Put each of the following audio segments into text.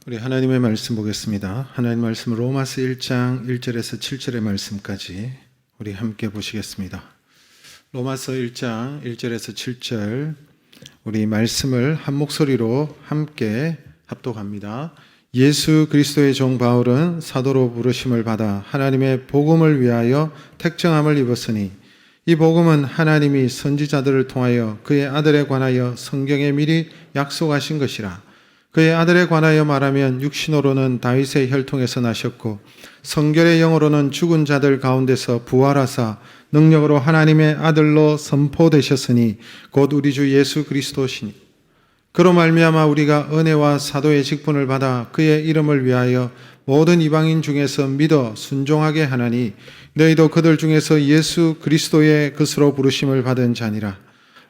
우리 하나님의 말씀 보겠습니다. 하나님 말씀 로마서 1장 1절에서 7절의 말씀까지 우리 함께 보시겠습니다. 로마서 1장 1절에서 7절 우리 말씀을 한 목소리로 함께 합독합니다. 예수 그리스도의 종 바울은 사도로 부르심을 받아 하나님의 복음을 위하여 택정함을 입었으니 이 복음은 하나님이 선지자들을 통하여 그의 아들에 관하여 성경에 미리 약속하신 것이라. 그의 아들에 관하여 말하면 육신으로는 다윗의 혈통에서 나셨고 성결의 영으로는 죽은 자들 가운데서 부활하사 능력으로 하나님의 아들로 선포되셨으니 곧 우리 주 예수 그리스도시니 그로 말미암아 우리가 은혜와 사도의 직분을 받아 그의 이름을 위하여 모든 이방인 중에서 믿어 순종하게 하나니 너희도 그들 중에서 예수 그리스도의 것으로 부르심을 받은 자니라.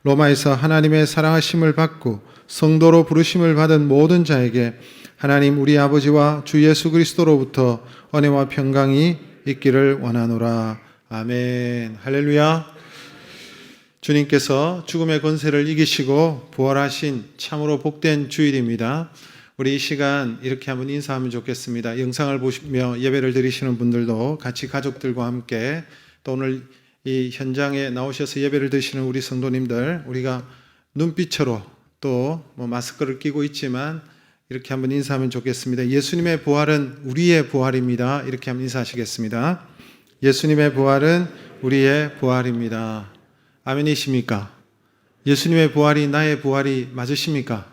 로마에서 하나님의 사랑하심을 받고 성도로 부르심을 받은 모든 자에게 하나님 우리 아버지와 주 예수 그리스도로부터 은혜와 평강이 있기를 원하노라. 아멘. 할렐루야. 주님께서 죽음의 권세를 이기시고 부활하신 참으로 복된 주일입니다. 우리 이 시간 이렇게 한번 인사하면 좋겠습니다. 영상을 보시며 예배를 드리시는 분들도 같이 가족들과 함께 또 오늘 이 현장에 나오셔서 예배를 드리시는 우리 성도님들 우리가 눈빛으로 또 마스크를 끼고 있지만 이렇게 한번 인사하면 좋겠습니다. 예수님의 부활은 우리의 부활입니다. 이렇게 한번 인사하시겠습니다. 예수님의 부활은 우리의 부활입니다. 아멘이십니까? 예수님의 부활이 나의 부활이 맞으십니까?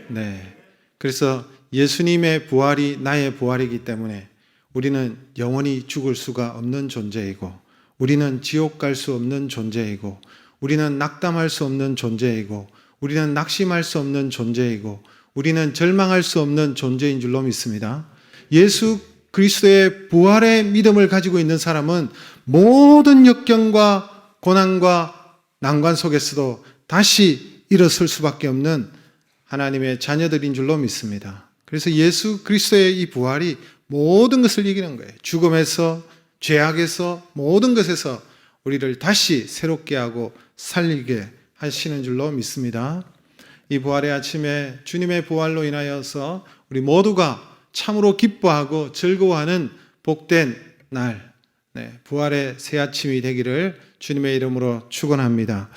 네. 그래서 예수님의 부활이 나의 부활이기 때문에 우리는 영원히 죽을 수가 없는 존재이고 우리는 지옥 갈 수 없는 존재이고 우리는 낙담할 수 없는 존재이고 우리는 낙심할 수 없는 존재이고 우리는 절망할 수 없는 존재인 줄로 믿습니다. 예수 그리스도의 부활의 믿음을 가지고 있는 사람은 모든 역경과 고난과 난관 속에서도 다시 일어설 수밖에 없는 하나님의 자녀들인 줄로 믿습니다. 그래서 예수 그리스도의 이 부활이 모든 것을 이기는 거예요. 죽음에서, 죄악에서, 모든 것에서 우리를 다시 새롭게 하고 살리게 하시는 줄로 믿습니다. 이 부활의 아침에 주님의 부활로 인하여서 우리 모두가 참으로 기뻐하고 즐거워하는 복된 날, 부활의 새 아침이 되기를 주님의 이름으로 축원합니다.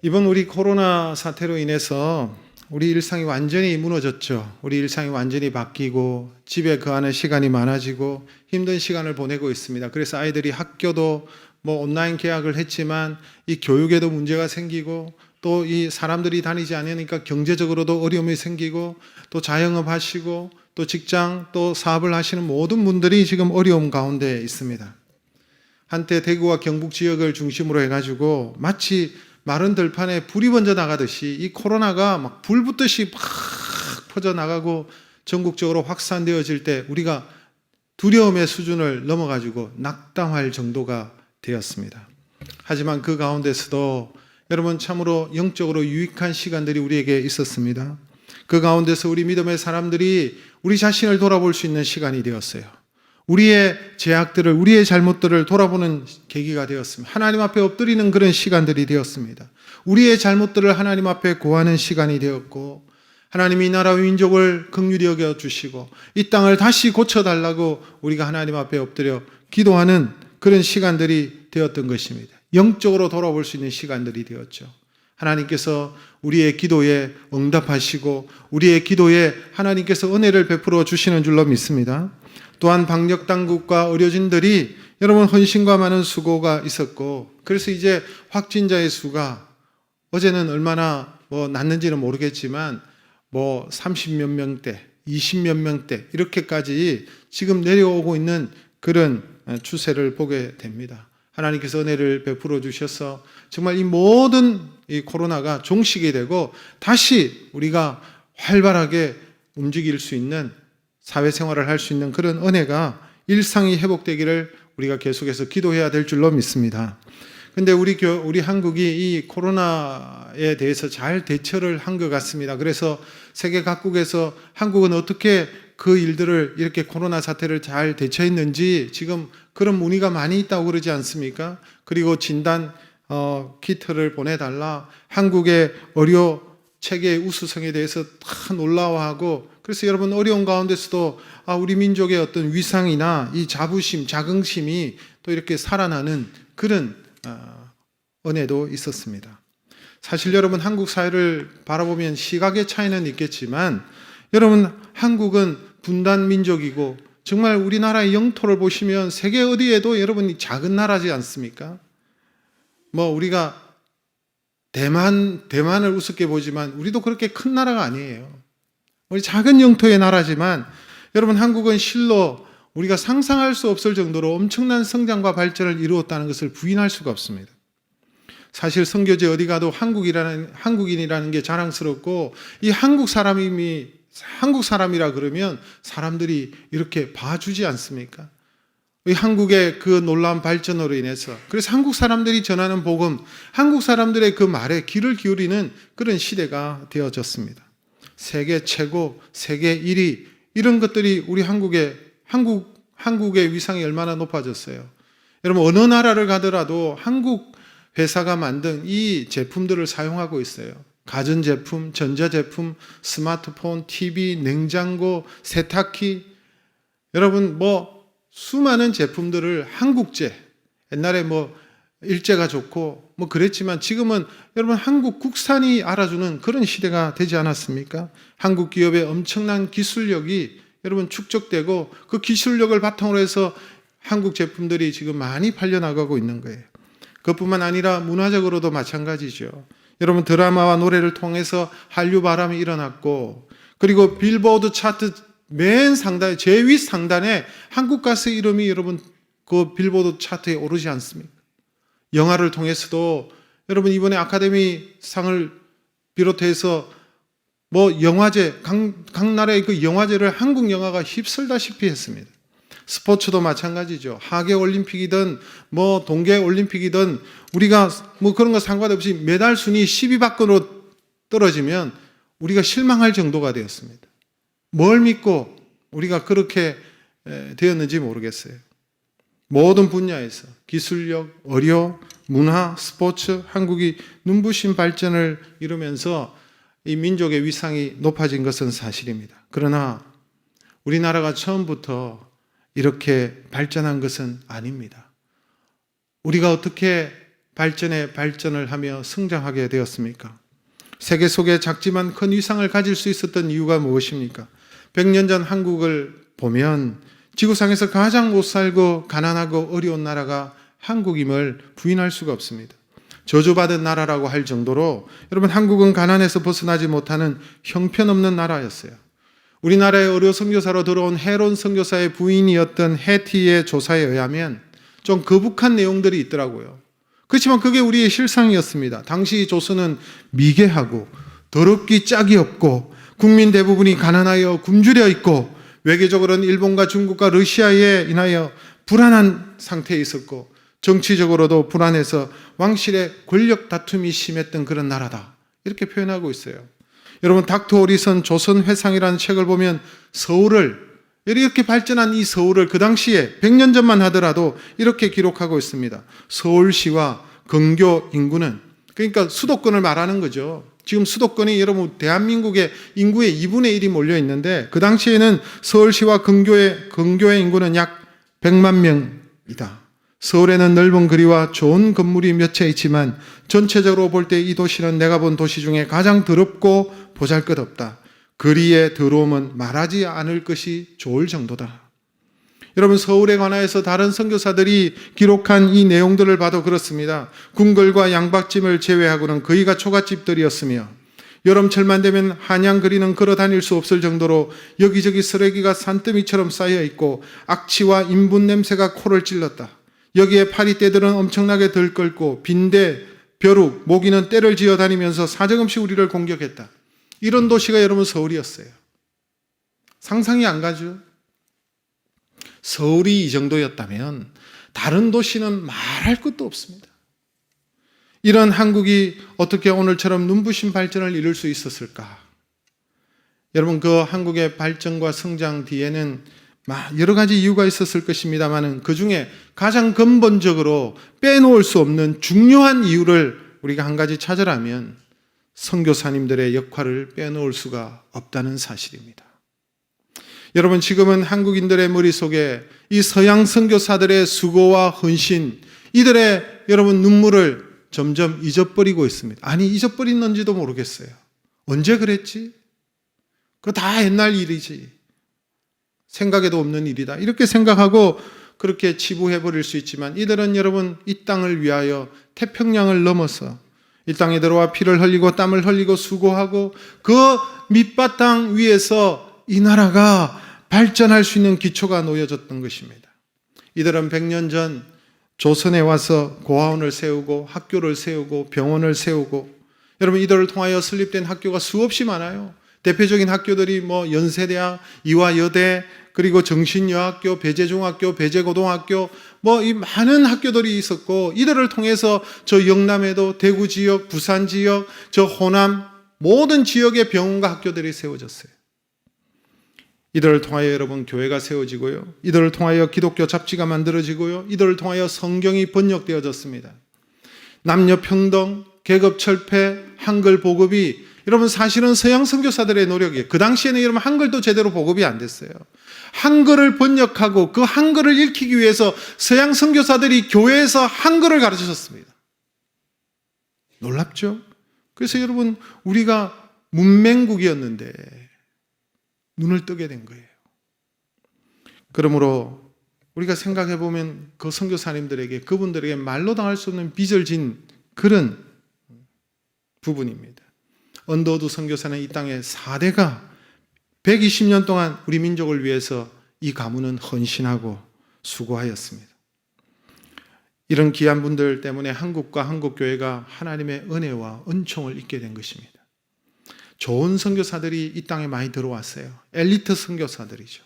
이번 우리 코로나 사태로 인해서 우리 일상이 완전히 무너졌죠. 우리 일상이 완전히 바뀌고 집에 거하는 시간이 많아지고 힘든 시간을 보내고 있습니다. 그래서 아이들이 학교도 온라인 개학을 했지만 이 교육에도 문제가 생기고 또 이 사람들이 다니지 않으니까 경제적으로도 어려움이 생기고 또 자영업 하시고 또 직장 또 사업을 하시는 모든 분들이 지금 어려움 가운데 있습니다. 한때 대구와 경북 지역을 중심으로 해가지고 마치 마른 들판에 불이 번져 나가듯이 이 코로나가 막 불 붙듯이 막 퍼져 나가고 전국적으로 확산되어질 때 우리가 두려움의 수준을 넘어가지고 낙담할 정도가 되었습니다. 하지만 그 가운데서도 여러분 참으로 영적으로 유익한 시간들이 우리에게 있었습니다. 그 가운데서 우리 믿음의 사람들이 우리 자신을 돌아볼 수 있는 시간이 되었어요. 우리의 죄악들을, 우리의 잘못들을 돌아보는 계기가 되었습니다. 하나님 앞에 엎드리는 그런 시간들이 되었습니다. 우리의 잘못들을 하나님 앞에 고하는 시간이 되었고 하나님이 이 나라와 민족을 긍휼히 여겨 주시고 이 땅을 다시 고쳐달라고 우리가 하나님 앞에 엎드려 기도하는 그런 시간들이 되었던 것입니다. 영적으로 돌아볼 수 있는 시간들이 되었죠. 하나님께서 우리의 기도에 응답하시고 우리의 기도에 하나님께서 은혜를 베풀어 주시는 줄로 믿습니다. 또한 방역당국과 의료진들이 여러분 헌신과 많은 수고가 있었고 그래서 이제 확진자의 수가 어제는 얼마나 났는지는 모르겠지만 30몇 명대, 20몇 명대 이렇게까지 지금 내려오고 있는 그런 추세를 보게 됩니다. 하나님께서 은혜를 베풀어 주셔서 정말 이 모든 이 코로나가 종식이 되고 다시 우리가 활발하게 움직일 수 있는 사회생활을 할 수 있는 그런 은혜가 일상이 회복되기를 우리가 계속해서 기도해야 될 줄로 믿습니다. 근데 우리 한국이 이 코로나에 대해서 잘 대처를 한 것 같습니다. 그래서 세계 각국에서 한국은 어떻게 그 일들을 이렇게 코로나 사태를 잘 대처했는지 지금 그런 문의가 많이 있다고 그러지 않습니까? 그리고 진단 키트를 보내달라. 한국의 의료 체계의 우수성에 대해서 다 놀라워하고 그래서 여러분 어려운 가운데서도 우리 민족의 어떤 위상이나 이 자부심, 자긍심이 또 이렇게 살아나는 그런 은혜도 있었습니다. 사실 여러분 한국 사회를 바라보면 시각의 차이는 있겠지만 여러분 한국은 분단 민족이고 정말 우리나라의 영토를 보시면 세계 어디에도 여러분 작은 나라지 않습니까? 우리가 대만을 우습게 보지만 우리도 그렇게 큰 나라가 아니에요. 우리 작은 영토의 나라지만 여러분 한국은 실로 우리가 상상할 수 없을 정도로 엄청난 성장과 발전을 이루었다는 것을 부인할 수가 없습니다. 사실 선교지 어디 가도 한국인이라는 게 자랑스럽고 이 한국 사람이라 그러면 사람들이 이렇게 봐주지 않습니까? 이 한국의 그 놀라운 발전으로 인해서 그래서 한국 사람들이 전하는 복음, 한국 사람들의 그 말에 귀를 기울이는 그런 시대가 되어졌습니다. 세계 최고, 세계 1위 이런 것들이 우리 한국의 위상이 얼마나 높아졌어요. 여러분 어느 나라를 가더라도 한국 회사가 만든 이 제품들을 사용하고 있어요. 가전제품, 전자제품, 스마트폰, TV, 냉장고, 세탁기 여러분 수많은 제품들을 한국제 옛날에 일제가 좋고 그랬지만 지금은 여러분 한국 국산이 알아주는 그런 시대가 되지 않았습니까? 한국 기업의 엄청난 기술력이 여러분 축적되고 그 기술력을 바탕으로 해서 한국 제품들이 지금 많이 팔려나가고 있는 거예요. 그것뿐만 아니라 문화적으로도 마찬가지죠. 여러분 드라마와 노래를 통해서 한류 바람이 일어났고 그리고 빌보드 차트 맨 상단에 제위 상단에 한국 가수 이름이 여러분 그 빌보드 차트에 오르지 않습니까? 영화를 통해서도 여러분 이번에 아카데미 상을 비롯해서 영화제 각 나라의 그 영화제를 한국 영화가 휩쓸다시피 했습니다. 스포츠도 마찬가지죠. 하계 올림픽이든 동계 올림픽이든 우리가 그런 거 상관없이 메달 순위 10위 밖으로 떨어지면 우리가 실망할 정도가 되었습니다. 뭘 믿고 우리가 그렇게 되었는지 모르겠어요. 모든 분야에서 기술력, 의료, 문화, 스포츠, 한국이 눈부신 발전을 이루면서 이 민족의 위상이 높아진 것은 사실입니다. 그러나 우리나라가 처음부터 이렇게 발전한 것은 아닙니다. 우리가 어떻게 발전을 하며 성장하게 되었습니까? 세계 속에 작지만 큰 위상을 가질 수 있었던 이유가 무엇입니까? 100년 전 한국을 보면 지구상에서 가장 못 살고 가난하고 어려운 나라가 한국임을 부인할 수가 없습니다. 저주받은 나라라고 할 정도로 여러분 한국은 가난에서 벗어나지 못하는 형편없는 나라였어요. 우리나라의 의료 선교사로 들어온 헤론 선교사의 부인이었던 해티의 조사에 의하면 좀 거북한 내용들이 있더라고요. 그렇지만 그게 우리의 실상이었습니다. 당시 조선은 미개하고 더럽기 짝이 없고 국민 대부분이 가난하여 굶주려 있고 외교적으로는 일본과 중국과 러시아에 인하여 불안한 상태에 있었고 정치적으로도 불안해서 왕실의 권력 다툼이 심했던 그런 나라다. 이렇게 표현하고 있어요. 여러분 닥터 오리선 조선회상이라는 책을 보면 서울을 이렇게 발전한 이 서울을 그 당시에 100년 전만 하더라도 이렇게 기록하고 있습니다. 서울시와 근교 인구는 그러니까 수도권을 말하는 거죠. 지금 수도권이 여러분 대한민국의 인구의 2분의 1이 몰려 있는데 그 당시에는 서울시와 근교의 인구는 약 100만 명이다. 서울에는 넓은 거리와 좋은 건물이 몇 채 있지만 전체적으로 볼 때 이 도시는 내가 본 도시 중에 가장 더럽고 보잘것없다. 거리의 더러움은 말하지 않을 것이 좋을 정도다. 여러분 서울에 관하여서 다른 선교사들이 기록한 이 내용들을 봐도 그렇습니다. 궁궐과 양박집을 제외하고는 거의가 초가집들이었으며 여름철만 되면 한양거리는 걸어 다닐 수 없을 정도로 여기저기 쓰레기가 산더미처럼 쌓여 있고 악취와 인분 냄새가 코를 찔렀다. 여기에 파리떼들은 엄청나게 들끓고 빈대, 벼룩, 모기는 떼를 지어 다니면서 사정없이 우리를 공격했다. 이런 도시가 여러분 서울이었어요. 상상이 안 가죠? 서울이 이 정도였다면 다른 도시는 말할 것도 없습니다. 이런 한국이 어떻게 오늘처럼 눈부신 발전을 이룰 수 있었을까? 여러분 그 한국의 발전과 성장 뒤에는 여러 가지 이유가 있었을 것입니다만 그 중에 가장 근본적으로 빼놓을 수 없는 중요한 이유를 우리가 한 가지 찾으라면 선교사님들의 역할을 빼놓을 수가 없다는 사실입니다. 여러분, 지금은 한국인들의 머릿속에 이 서양 선교사들의 수고와 헌신, 이들의 여러분 눈물을 점점 잊어버리고 있습니다. 아니, 잊어버렸는지도 모르겠어요. 언제 그랬지? 그거 다 옛날 일이지. 생각에도 없는 일이다. 이렇게 생각하고 그렇게 치부해버릴 수 있지만, 이들은 여러분 이 땅을 위하여 태평양을 넘어서 이 땅에 들어와 피를 흘리고 땀을 흘리고 수고하고 그 밑바탕 위에서 이 나라가 발전할 수 있는 기초가 놓여졌던 것입니다. 이들은 100년 전 조선에 와서 고아원을 세우고 학교를 세우고 병원을 세우고, 여러분 이들을 통하여 설립된 학교가 수없이 많아요. 대표적인 학교들이 연세대학, 이화여대, 그리고 정신여학교, 배재중학교, 배재고등학교, 이 많은 학교들이 있었고, 이들을 통해서 저 영남에도 대구 지역, 부산 지역, 저 호남 모든 지역의 병원과 학교들이 세워졌어요. 이들을 통하여 여러분 교회가 세워지고요, 이들을 통하여 기독교 잡지가 만들어지고요, 이들을 통하여 성경이 번역되어졌습니다. 남녀 평등, 계급 철폐, 한글 보급이 여러분 사실은 서양 선교사들의 노력이에요. 그 당시에는 여러분 한글도 제대로 보급이 안 됐어요. 한글을 번역하고 그 한글을 읽히기 위해서 서양 선교사들이 교회에서 한글을 가르치셨습니다. 놀랍죠? 그래서 여러분 우리가 문맹국이었는데 눈을 뜨게 된 거예요. 그러므로 우리가 생각해 보면 그 선교사님들에게, 그분들에게 말로 당할 수 없는 빚을 진 그런 부분입니다. 언더우드 선교사는 이 땅의 4대가 120년 동안 우리 민족을 위해서 이 가문은 헌신하고 수고하였습니다. 이런 귀한 분들 때문에 한국과 한국교회가 하나님의 은혜와 은총을 입게 된 것입니다. 좋은 선교사들이 이 땅에 많이 들어왔어요. 엘리트 선교사들이죠.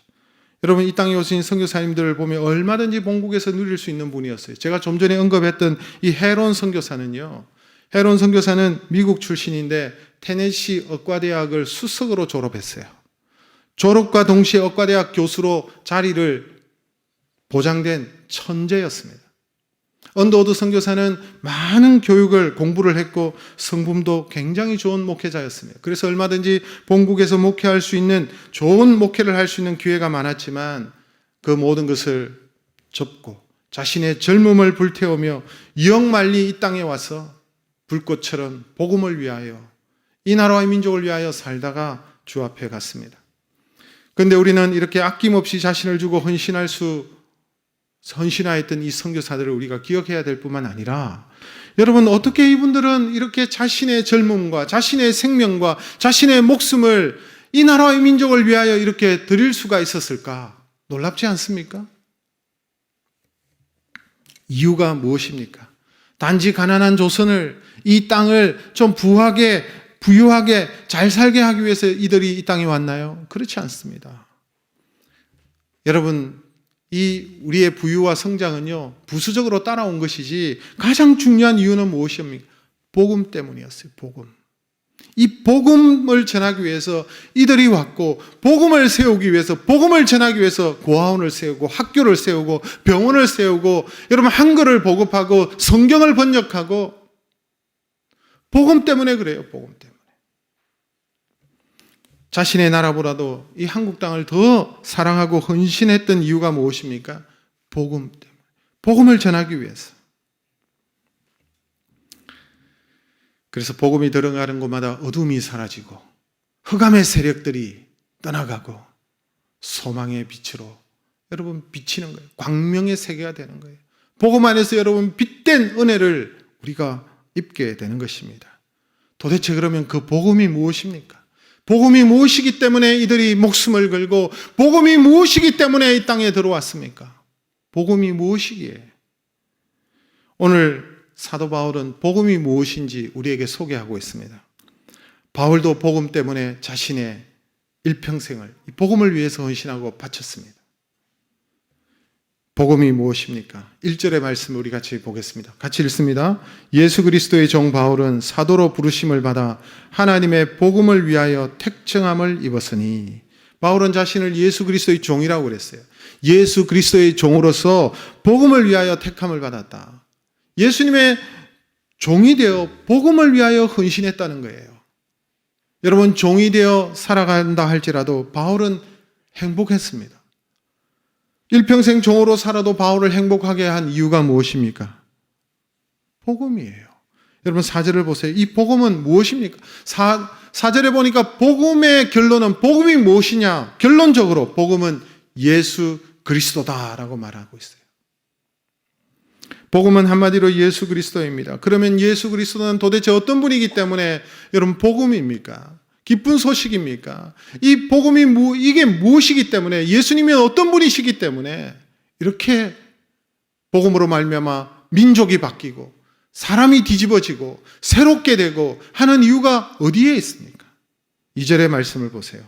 여러분 이 땅에 오신 선교사님들을 보면 얼마든지 본국에서 누릴 수 있는 분이었어요. 제가 좀 전에 언급했던 이 헤론 선교사는요, 헤론 선교사는 미국 출신인데 테네시 의과대학을 수석으로 졸업했어요. 졸업과 동시에 의과대학 교수로 자리를 보장된 천재였습니다. 언더우드 선교사는 많은 교육을 공부를 했고 성품도 굉장히 좋은 목회자였습니다. 그래서 얼마든지 본국에서 목회할 수 있는, 좋은 목회를 할 수 있는 기회가 많았지만 그 모든 것을 접고 자신의 젊음을 불태우며 영말리 이 땅에 와서 불꽃처럼 복음을 위하여, 이 나라와 민족을 위하여 살다가 주 앞에 갔습니다. 그런데 우리는 이렇게 아낌없이 자신을 주고 헌신하였던 이 선교사들을 우리가 기억해야 될 뿐만 아니라, 여러분 어떻게 이분들은 이렇게 자신의 젊음과 자신의 생명과 자신의 목숨을 이 나라와 민족을 위하여 이렇게 드릴 수가 있었을까? 놀랍지 않습니까? 이유가 무엇입니까? 단지 가난한 조선을, 이 땅을 좀 부유하게 잘 살게 하기 위해서 이들이 이 땅에 왔나요? 그렇지 않습니다. 여러분, 이 우리의 부유와 성장은요, 부수적으로 따라온 것이지 가장 중요한 이유는 무엇입니까? 복음 때문이었어요. 복음. 이 복음을 전하기 위해서 이들이 왔고, 복음을 세우기 위해서, 복음을 전하기 위해서 고아원을 세우고 학교를 세우고 병원을 세우고, 여러분 한글을 보급하고 성경을 번역하고, 복음 때문에 그래요. 복음 때문에. 자신의 나라보다도 이 한국 땅을 더 사랑하고 헌신했던 이유가 무엇입니까? 복음 때문에. 복음을 전하기 위해서. 그래서 복음이 들어가는 곳마다 어둠이 사라지고 흑암의 세력들이 떠나가고 소망의 빛으로 여러분 비치는 거예요. 광명의 세계가 되는 거예요. 복음 안에서 여러분 빛된 은혜를 우리가 입게 되는 것입니다. 도대체 그러면 그 복음이 무엇입니까? 복음이 무엇이기 때문에 이들이 목숨을 걸고, 복음이 무엇이기 때문에 이 땅에 들어왔습니까? 복음이 무엇이기에? 오늘 사도 바울은 복음이 무엇인지 우리에게 소개하고 있습니다. 바울도 복음 때문에 자신의 일평생을 이 복음을 위해서 헌신하고 바쳤습니다. 복음이 무엇입니까? 1절의 말씀을 우리 같이 보겠습니다. 같이 읽습니다. 예수 그리스도의 종 바울은 사도로 부르심을 받아 하나님의 복음을 위하여 택정함을 입었으니, 바울은 자신을 예수 그리스도의 종이라고 그랬어요. 예수 그리스도의 종으로서 복음을 위하여 택함을 받았다. 예수님의 종이 되어 복음을 위하여 헌신했다는 거예요. 여러분, 종이 되어 살아간다 할지라도 바울은 행복했습니다. 일평생 종으로 살아도 바울을 행복하게 한 이유가 무엇입니까? 복음이에요. 여러분 4절을 보세요. 이 복음은 무엇입니까? 4절에 보니까 복음의 결론은 복음이 무엇이냐? 결론적으로 복음은 예수 그리스도다라고 말하고 있어요. 복음은 한마디로 예수 그리스도입니다. 그러면 예수 그리스도는 도대체 어떤 분이기 때문에 여러분 복음입니까? 기쁜 소식입니까? 이 복음이 이게 무엇이기 때문에 예수님이 어떤 분이시기 때문에 이렇게 복음으로 말미암아 민족이 바뀌고 사람이 뒤집어지고 새롭게 되고 하는 이유가 어디에 있습니까? 2절의 말씀을 보세요.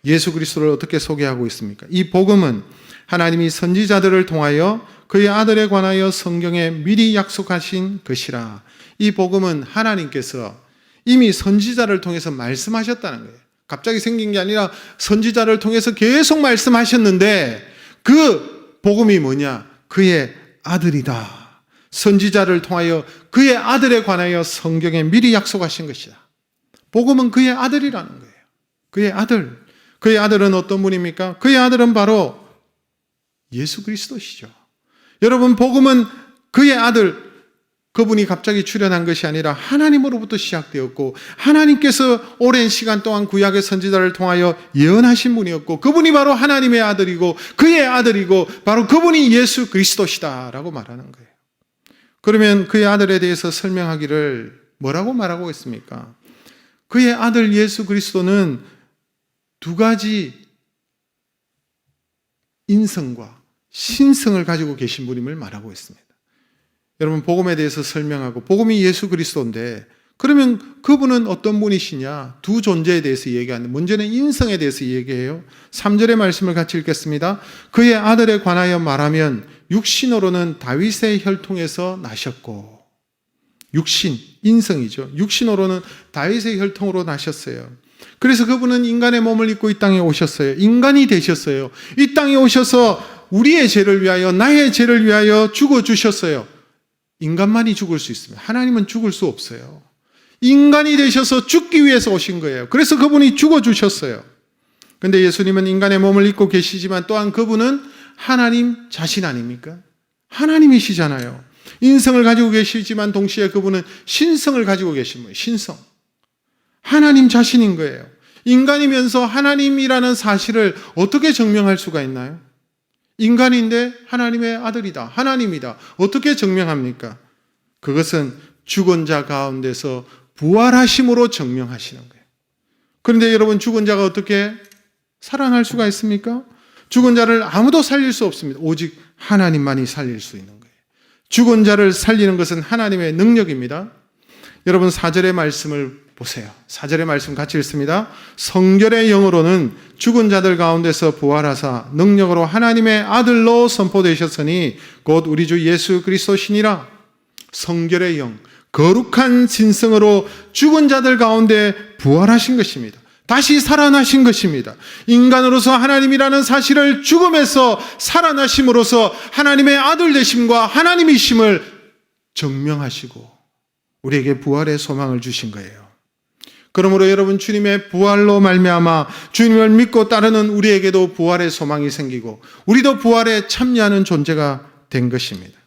예수 그리스도를 어떻게 소개하고 있습니까? 이 복음은 하나님이 선지자들을 통하여 그의 아들에 관하여 성경에 미리 약속하신 것이라. 이 복음은 하나님께서 이미 선지자를 통해서 말씀하셨다는 거예요. 갑자기 생긴 게 아니라 선지자를 통해서 계속 말씀하셨는데 그 복음이 뭐냐? 그의 아들이다. 선지자를 통하여 그의 아들에 관하여 성경에 미리 약속하신 것이다. 복음은 그의 아들이라는 거예요. 그의 아들. 그의 아들은 어떤 분입니까? 그의 아들은 바로 예수 그리스도시죠. 여러분 복음은 그의 아들, 그분이 갑자기 출현한 것이 아니라 하나님으로부터 시작되었고 하나님께서 오랜 시간 동안 구약의 선지자를 통하여 예언하신 분이었고 그분이 바로 하나님의 아들이고 그의 아들이고 바로 그분이 예수 그리스도시다라고 말하는 거예요. 그러면 그의 아들에 대해서 설명하기를 뭐라고 말하고 있습니까? 그의 아들 예수 그리스도는 두 가지 인성과 신성을 가지고 계신 분임을 말하고 있습니다. 여러분 복음에 대해서 설명하고 복음이 예수 그리스도인데 그러면 그분은 어떤 분이시냐? 두 존재에 대해서 얘기하는데 먼저는 인성에 대해서 얘기해요. 3절의 말씀을 같이 읽겠습니다. 그의 아들에 관하여 말하면 육신으로는 다윗의 혈통에서 나셨고 육신, 인성이죠. 육신으로는 다윗의 혈통으로 나셨어요. 그래서 그분은 인간의 몸을 입고 이 땅에 오셨어요. 인간이 되셨어요. 이 땅에 오셔서 우리의 죄를 위하여 나의 죄를 위하여 죽어주셨어요. 인간만이 죽을 수 있습니다. 하나님은 죽을 수 없어요. 인간이 되셔서 죽기 위해서 오신 거예요. 그래서 그분이 죽어주셨어요. 그런데 예수님은 인간의 몸을 입고 계시지만 또한 그분은 하나님 자신 아닙니까? 하나님이시잖아요. 인성을 가지고 계시지만 동시에 그분은 신성을 가지고 계신 거예요. 신성. 하나님 자신인 거예요. 인간이면서 하나님이라는 사실을 어떻게 증명할 수가 있나요? 인간인데 하나님의 아들이다. 하나님이다. 어떻게 증명합니까? 그것은 죽은 자 가운데서 부활하심으로 증명하시는 거예요. 그런데 여러분 죽은 자가 어떻게 살아날 수가 있습니까? 죽은 자를 아무도 살릴 수 없습니다. 오직 하나님만이 살릴 수 있는 거예요. 죽은 자를 살리는 것은 하나님의 능력입니다. 여러분 4절의 말씀을 보세요. 4절의 말씀 같이 읽습니다. 성결의 영으로는 죽은 자들 가운데서 부활하사 능력으로 하나님의 아들로 선포되셨으니 곧 우리 주 예수 그리스도시니라. 성결의 영, 거룩한 진성으로 죽은 자들 가운데 부활하신 것입니다. 다시 살아나신 것입니다. 인간으로서 하나님이라는 사실을 죽음에서 살아나심으로써 하나님의 아들 되심과 하나님이심을 증명하시고 우리에게 부활의 소망을 주신 거예요. 그러므로 여러분 주님의 부활로 말미암아 주님을 믿고 따르는 우리에게도 부활의 소망이 생기고 우리도 부활에 참여하는 존재가 된 것입니다.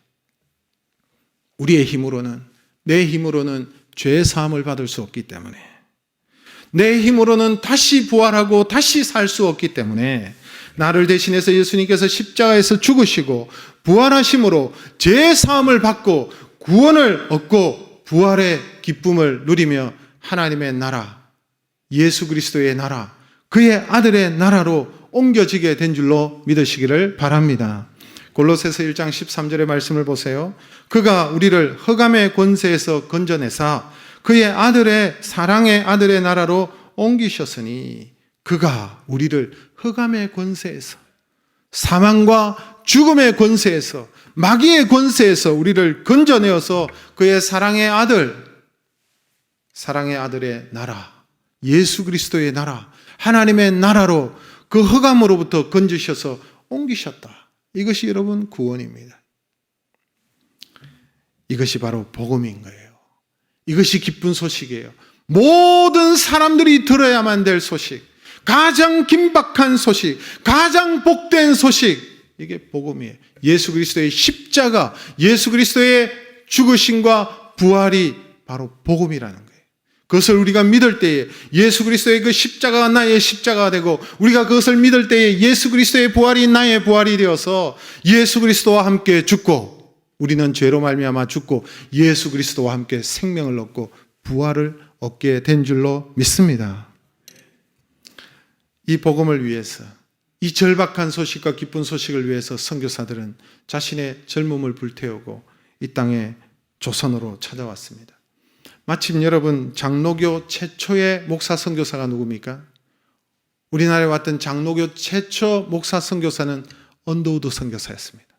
우리의 힘으로는 내 힘으로는 죄 사함을 받을 수 없기 때문에 내 힘으로는 다시 부활하고 다시 살 수 없기 때문에 나를 대신해서 예수님께서 십자가에서 죽으시고 부활하심으로 죄 사함을 받고 구원을 얻고 부활의 기쁨을 누리며 하나님의 나라, 예수 그리스도의 나라, 그의 아들의 나라로 옮겨지게 된 줄로 믿으시기를 바랍니다. 골로새서 1장 13절의 말씀을 보세요. 그가 우리를 흑암의 권세에서 건져내사 그의 아들의 사랑의 아들의 나라로 옮기셨으니 그가 우리를 흑암의 권세에서 사망과 죽음의 권세에서 마귀의 권세에서 우리를 건져내어서 그의 사랑의 아들의 나라, 예수 그리스도의 나라, 하나님의 나라로 그 흑암으로부터 건지셔서 옮기셨다. 이것이 여러분 구원입니다. 이것이 바로 복음인 거예요. 이것이 기쁜 소식이에요. 모든 사람들이 들어야만 될 소식. 가장 긴박한 소식, 가장 복된 소식, 이게 복음이에요. 예수 그리스도의 십자가, 예수 그리스도의 죽으심과 부활이 바로 복음이라는 거예요. 그것을 우리가 믿을 때에 예수 그리스도의 그 십자가가 나의 십자가가 되고, 우리가 그것을 믿을 때에 예수 그리스도의 부활이 나의 부활이 되어서 예수 그리스도와 함께 죽고, 우리는 죄로 말미암아 죽고 예수 그리스도와 함께 생명을 얻고 부활을 얻게 된 줄로 믿습니다. 이 복음을 위해서, 이 절박한 소식과 기쁜 소식을 위해서 선교사들은 자신의 젊음을 불태우고 이 땅에 조선으로 찾아왔습니다. 마침 여러분, 장로교 최초의 목사 선교사가 누굽니까? 우리나라에 왔던 장로교 최초 목사 선교사는 언더우드 선교사였습니다.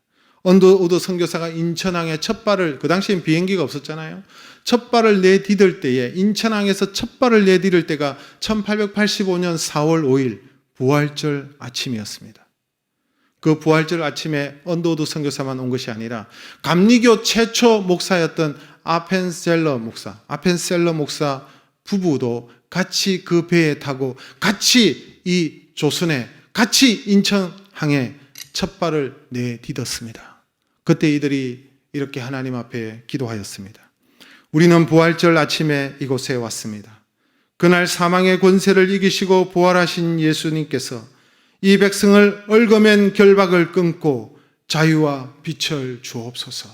언더우드 선교사가 인천항에 첫 발을, 그 당시엔 비행기가 없었잖아요. 첫 발을 내디딜 때에, 인천항에서 첫 발을 내디딜 때가 1885년 4월 5일 부활절 아침이었습니다. 그 부활절 아침에 언더우드 선교사만 온 것이 아니라 감리교 최초 목사였던 아펜셀러 목사 부부도 같이 그 배에 타고 같이 이 조선에, 같이 인천항에 첫 발을 내딛었습니다. 그때 이들이 이렇게 하나님 앞에 기도하였습니다. 우리는 부활절 아침에 이곳에 왔습니다. 그날 사망의 권세를 이기시고 부활하신 예수님께서 이 백성을 얽어맨 결박을 끊고 자유와 빛을 주옵소서.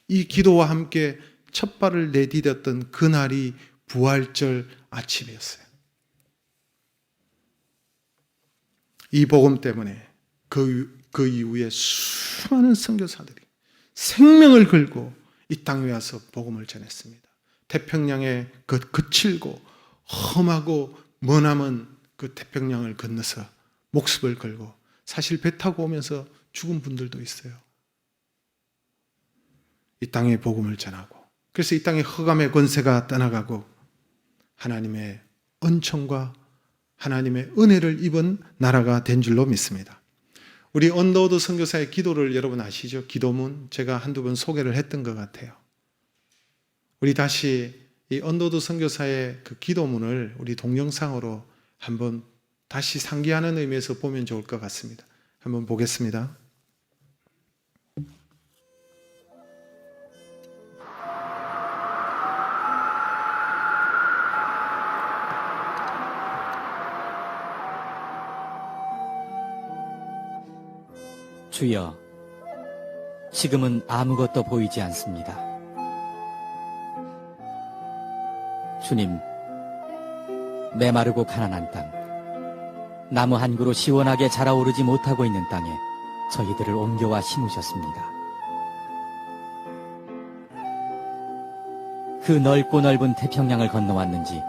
이 기도와 함께 첫 발을 내디뎠던 그날이 부활절 아침이었어요. 이 복음 때문에 그 이후에 수많은 선교사들이 생명을 걸고 이 땅에 와서 복음을 전했습니다. 태평양의 그 거칠고 험하고 머나먼 그 태평양을 건너서 목숨을 걸고, 사실 배 타고 오면서 죽은 분들도 있어요. 이 땅에 복음을 전하고, 그래서 이 땅에 흑암의 권세가 떠나가고 하나님의 은총과 하나님의 은혜를 입은 나라가 된 줄로 믿습니다. 우리 언더우드 선교사의 기도를 여러분 아시죠? 기도문 제가 한두 번 소개를 했던 것 같아요. 우리 다시 이 언더우드 선교사의 그 기도문을 우리 동영상으로 한번 다시 상기하는 의미에서 보면 좋을 것 같습니다. 한번 보겠습니다. 주여, 지금은 아무것도 보이지 않습니다. 주님, 메마르고 가난한 땅, 나무 한 그루 시원하게 자라오르지 못하고 있는 땅에 저희들을 옮겨와 심으셨습니다. 그 넓고 넓은 태평양을 건너왔는지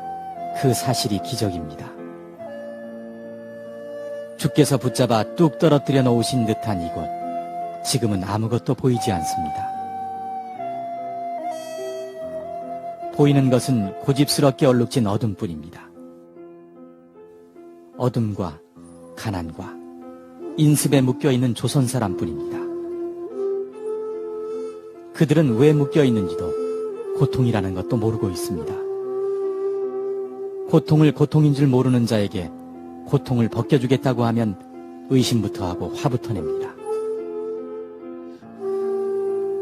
그 사실이 기적입니다. 주께서 붙잡아 뚝 떨어뜨려 놓으신 듯한 이곳, 지금은 아무것도 보이지 않습니다. 보이는 것은 고집스럽게 얼룩진 어둠뿐입니다. 어둠과 가난과 인습에 묶여있는 조선 사람뿐입니다. 그들은 왜 묶여있는지도 고통이라는 것도 모르고 있습니다. 고통을 고통인 줄 모르는 자에게 고통을 벗겨주겠다고 하면 의심부터 하고 화부터 냅니다.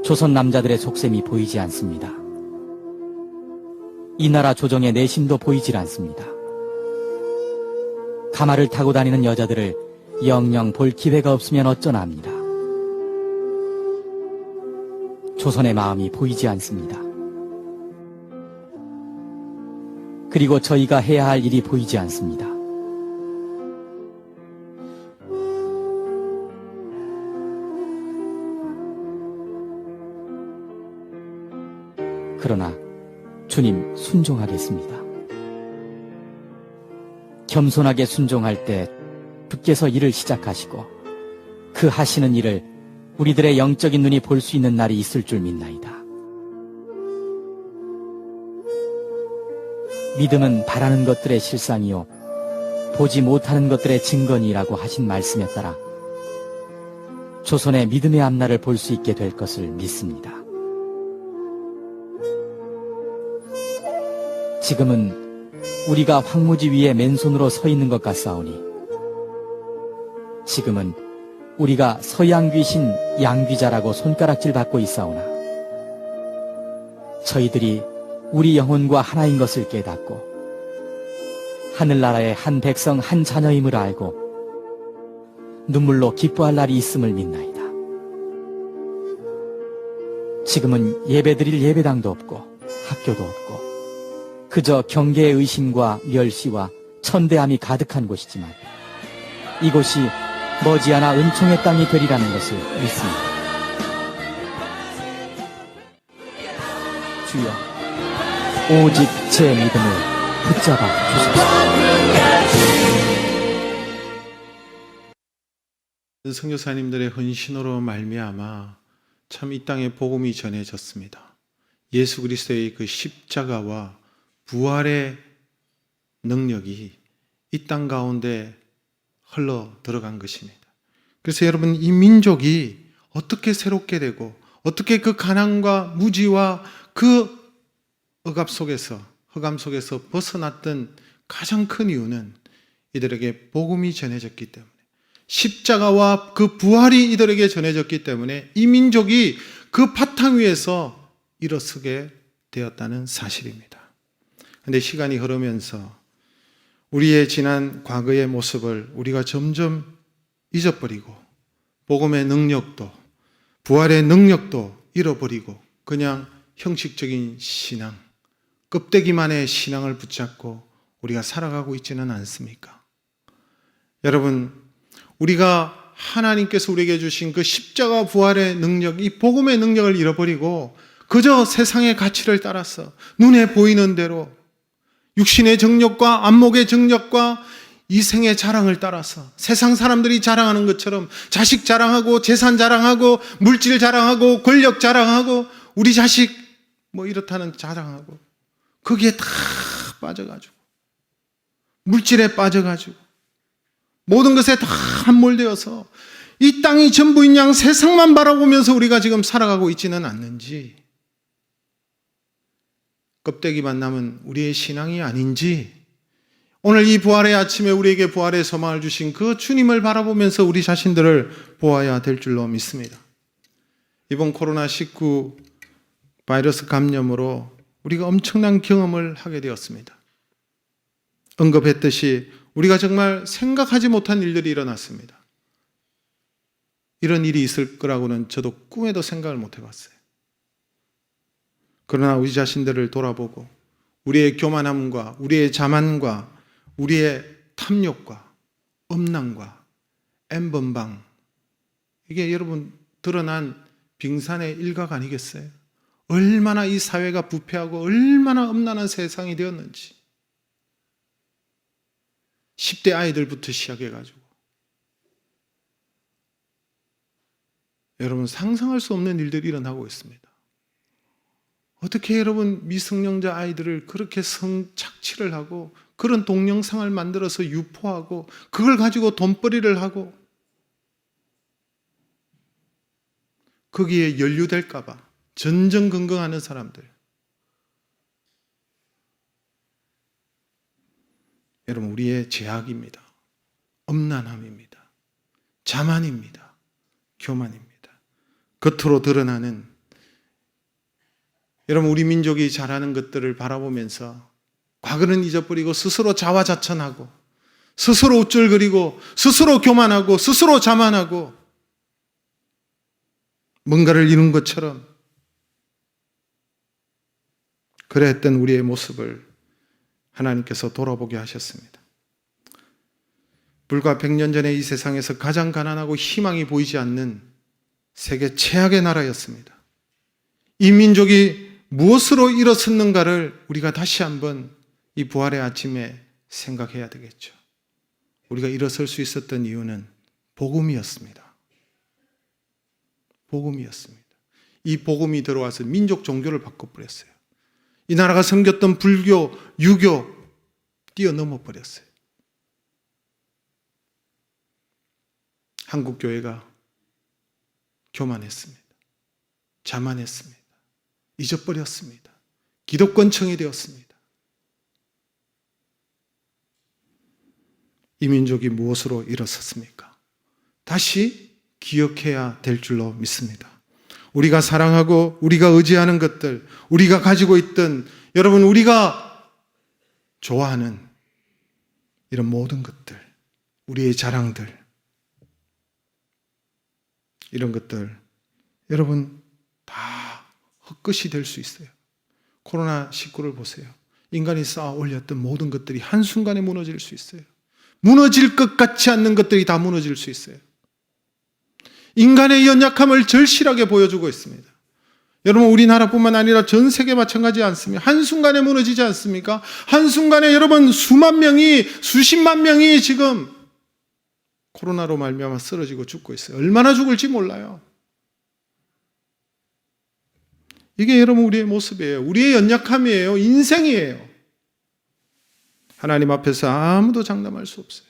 조선 남자들의 속셈이 보이지 않습니다. 이 나라 조정의 내심도 보이질 않습니다. 가마를 타고 다니는 여자들을 영영 볼 기회가 없으면 어쩌나 합니다. 조선의 마음이 보이지 않습니다. 그리고 저희가 해야 할 일이 보이지 않습니다. 그러나 주님, 순종하겠습니다. 겸손하게 순종할 때 주께서 일을 시작하시고 그 하시는 일을 우리들의 영적인 눈이 볼 수 있는 날이 있을 줄 믿나이다. 믿음은 바라는 것들의 실상이요 보지 못하는 것들의 증거니라고 하신 말씀에 따라 조선의 믿음의 앞날을 볼 수 있게 될 것을 믿습니다. 지금은 우리가 황무지 위에 맨손으로 서 있는 것 같사오니 지금은 우리가 서양 귀신 양귀자라고 손가락질 받고 있사오나 저희들이 우리 영혼과 하나인 것을 깨닫고 하늘나라의 한 백성 한 자녀임을 알고 눈물로 기뻐할 날이 있음을 믿나이다. 지금은 예배드릴 예배당도 없고 학교도 없고 그저 경계의 의심과 멸시와 천대함이 가득한 곳이지만 이곳이 머지않아 은총의 땅이 되리라는 것을 믿습니다. 주여, 오직 제 믿음을 붙잡아 주소서. 선교사님들의 헌신으로 말미암아 참 이 땅에 복음이 전해졌습니다. 예수 그리스도의 그 십자가와 부활의 능력이 이 땅 가운데 흘러 들어간 것입니다. 그래서 여러분, 이 민족이 어떻게 새롭게 되고 어떻게 그 가난과 무지와 그 억압 속에서, 흑암 속에서 벗어났던 가장 큰 이유는 이들에게 복음이 전해졌기 때문에, 십자가와 그 부활이 이들에게 전해졌기 때문에 이 민족이 그 바탕 위에서 일어서게 되었다는 사실입니다. 그런데 시간이 흐르면서 우리의 지난 과거의 모습을 우리가 점점 잊어버리고 복음의 능력도 부활의 능력도 잃어버리고 그냥 형식적인 신앙, 껍데기만의 신앙을 붙잡고 우리가 살아가고 있지는 않습니까? 여러분, 우리가 하나님께서 우리에게 주신 그 십자가 부활의 능력, 이 복음의 능력을 잃어버리고 그저 세상의 가치를 따라서 눈에 보이는 대로 육신의 정욕과 안목의 정욕과 이생의 자랑을 따라서 세상 사람들이 자랑하는 것처럼 자식 자랑하고 재산 자랑하고 물질 자랑하고 권력 자랑하고 우리 자식 뭐 이렇다는 자랑하고 거기에 다 빠져가지고 물질에 빠져가지고 모든 것에 다 함몰되어서 이 땅이 전부인 양 세상만 바라보면서 우리가 지금 살아가고 있지는 않는지, 껍데기만 남은 우리의 신앙이 아닌지, 오늘 이 부활의 아침에 우리에게 부활의 소망을 주신 그 주님을 바라보면서 우리 자신들을 보아야 될 줄로 믿습니다. 이번 코로나19 바이러스 감염으로 우리가 엄청난 경험을 하게 되었습니다. 언급했듯이 우리가 정말 생각하지 못한 일들이 일어났습니다. 이런 일이 있을 거라고는 저도 꿈에도 생각을 못 해봤어요. 그러나 우리 자신들을 돌아보고 우리의 교만함과 우리의 자만과 우리의 탐욕과 엄랑과 엠번방, 이게 여러분 드러난 빙산의 일각 아니겠어요? 얼마나 이 사회가 부패하고 얼마나 엄란한 세상이 되었는지, 10대 아이들부터 시작해가지고 여러분 상상할 수 없는 일들이 일어나고 있습니다. 어떻게 여러분 미성년자 아이들을 그렇게 성착취를 하고 그런 동영상을 만들어서 유포하고 그걸 가지고 돈벌이를 하고 거기에 연루될까 봐 전전긍긍하는 사람들, 여러분 우리의 죄악입니다. 엄난함입니다. 자만입니다. 교만입니다. 겉으로 드러나는, 여러분 우리 민족이 잘하는 것들을 바라보면서 과거는 잊어버리고 스스로 자화자찬하고 스스로 우쭐거리고 스스로 교만하고 스스로 자만하고 뭔가를 이룬 것처럼 그랬던 우리의 모습을 하나님께서 돌아보게 하셨습니다. 불과 100년 전에 이 세상에서 가장 가난하고 희망이 보이지 않는 세계 최악의 나라였습니다. 이 민족이 무엇으로 일어섰는가를 우리가 다시 한번 이 부활의 아침에 생각해야 되겠죠. 우리가 일어설 수 있었던 이유는 복음이었습니다. 복음이었습니다. 이 복음이 들어와서 민족 종교를 바꿔버렸어요. 이 나라가 섬겼던 불교, 유교 뛰어넘어 버렸어요. 한국 교회가 교만했습니다. 자만했습니다. 잊어버렸습니다. 기독권청이 되었습니다. 이 민족이 무엇으로 일어섰습니까? 다시 기억해야 될 줄로 믿습니다. 우리가 사랑하고 우리가 의지하는 것들, 우리가 가지고 있던, 여러분 우리가 좋아하는 이런 모든 것들, 우리의 자랑들, 이런 것들 여러분 다 헛것이 될 수 있어요. 코로나19를 보세요. 인간이 쌓아 올렸던 모든 것들이 한순간에 무너질 수 있어요. 무너질 것 같지 않는 것들이 다 무너질 수 있어요. 인간의 연약함을 절실하게 보여주고 있습니다. 여러분 우리나라뿐만 아니라 전 세계 마찬가지 않습니까? 한순간에 무너지지 않습니까? 한순간에 여러분 수만 명이, 수십만 명이 지금 코로나로 말미암아 쓰러지고 죽고 있어요. 얼마나 죽을지 몰라요. 이게 여러분 우리의 모습이에요. 우리의 연약함이에요. 인생이에요. 하나님 앞에서 아무도 장담할 수 없어요.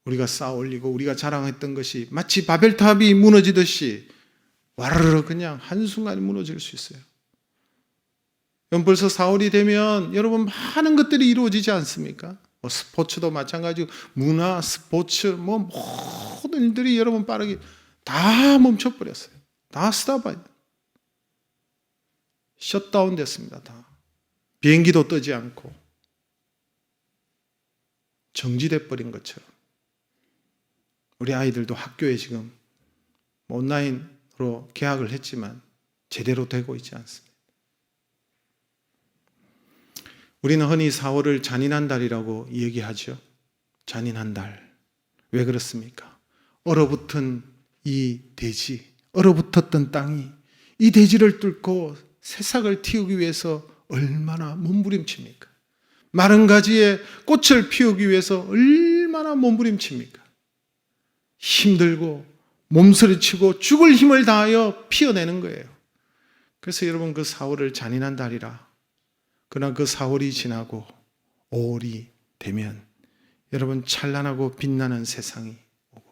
우리가 쌓아 올리고 우리가 자랑했던 것이 마치 바벨탑이 무너지듯이 와르르 그냥 한순간에 무너질 수 있어요. 벌써 4월이 되면 여러분 많은 것들이 이루어지지 않습니까? 스포츠도 마찬가지고 문화, 스포츠 모든 일들이 여러분 빠르게 다 멈춰버렸어요. 다 스탑아요. 셧다운 됐습니다. 다. 비행기도 뜨지 않고 정지돼 버린 것처럼 우리 아이들도 학교에 지금 온라인으로 개학을 했지만 제대로 되고 있지 않습니다. 우리는 흔히 4월을 잔인한 달이라고 얘기하죠. 잔인한 달. 왜 그렇습니까? 얼어붙은 이 대지, 얼어붙었던 땅이 이 대지를 뚫고 새싹을 틔우기 위해서 얼마나 몸부림칩니까? 마른 가지에 꽃을 피우기 위해서 얼마나 몸부림칩니까? 힘들고 몸서리치고 죽을 힘을 다하여 피어내는 거예요. 그래서 여러분 그 4월을 잔인한 달이라. 그러나 그 4월이 지나고 5월이 되면 여러분 찬란하고 빛나는 세상이 오고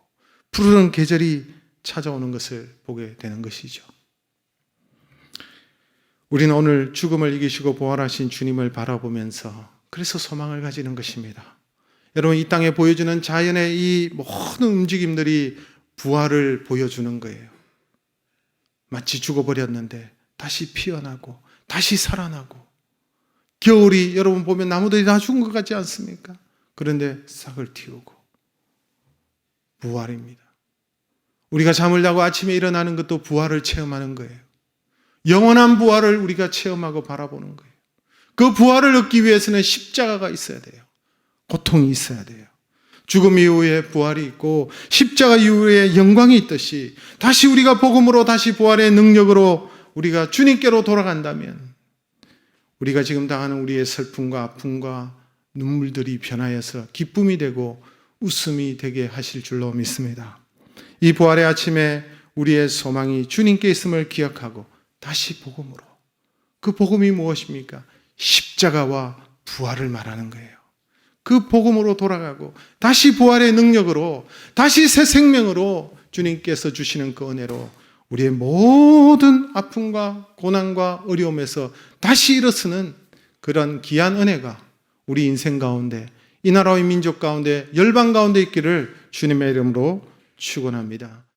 푸르른 계절이 찾아오는 것을 보게 되는 것이죠. 우리는 오늘 죽음을 이기시고 부활하신 주님을 바라보면서 그래서 소망을 가지는 것입니다. 여러분 이 땅에 보여주는 자연의 이 모든 움직임들이 부활을 보여주는 거예요. 마치 죽어버렸는데 다시 피어나고 다시 살아나고 겨울이 여러분 보면 나무들이 다 죽은 것 같지 않습니까? 그런데 싹을 틔우고 부활입니다. 우리가 잠을 자고 아침에 일어나는 것도 부활을 체험하는 거예요. 영원한 부활을 우리가 체험하고 바라보는 거예요. 그 부활을 얻기 위해서는 십자가가 있어야 돼요. 고통이 있어야 돼요. 죽음 이후에 부활이 있고 십자가 이후에 영광이 있듯이 다시 우리가 복음으로 다시 부활의 능력으로 우리가 주님께로 돌아간다면 우리가 지금 당하는 우리의 슬픔과 아픔과 눈물들이 변하여서 기쁨이 되고 웃음이 되게 하실 줄로 믿습니다. 이 부활의 아침에 우리의 소망이 주님께 있음을 기억하고 다시 복음으로, 그 복음이 무엇입니까? 십자가와 부활을 말하는 거예요. 그 복음으로 돌아가고 다시 부활의 능력으로 다시 새 생명으로 주님께서 주시는 그 은혜로 우리의 모든 아픔과 고난과 어려움에서 다시 일어서는 그런 귀한 은혜가 우리 인생 가운데, 이 나라의 민족 가운데, 열방 가운데 있기를 주님의 이름으로 축원합니다.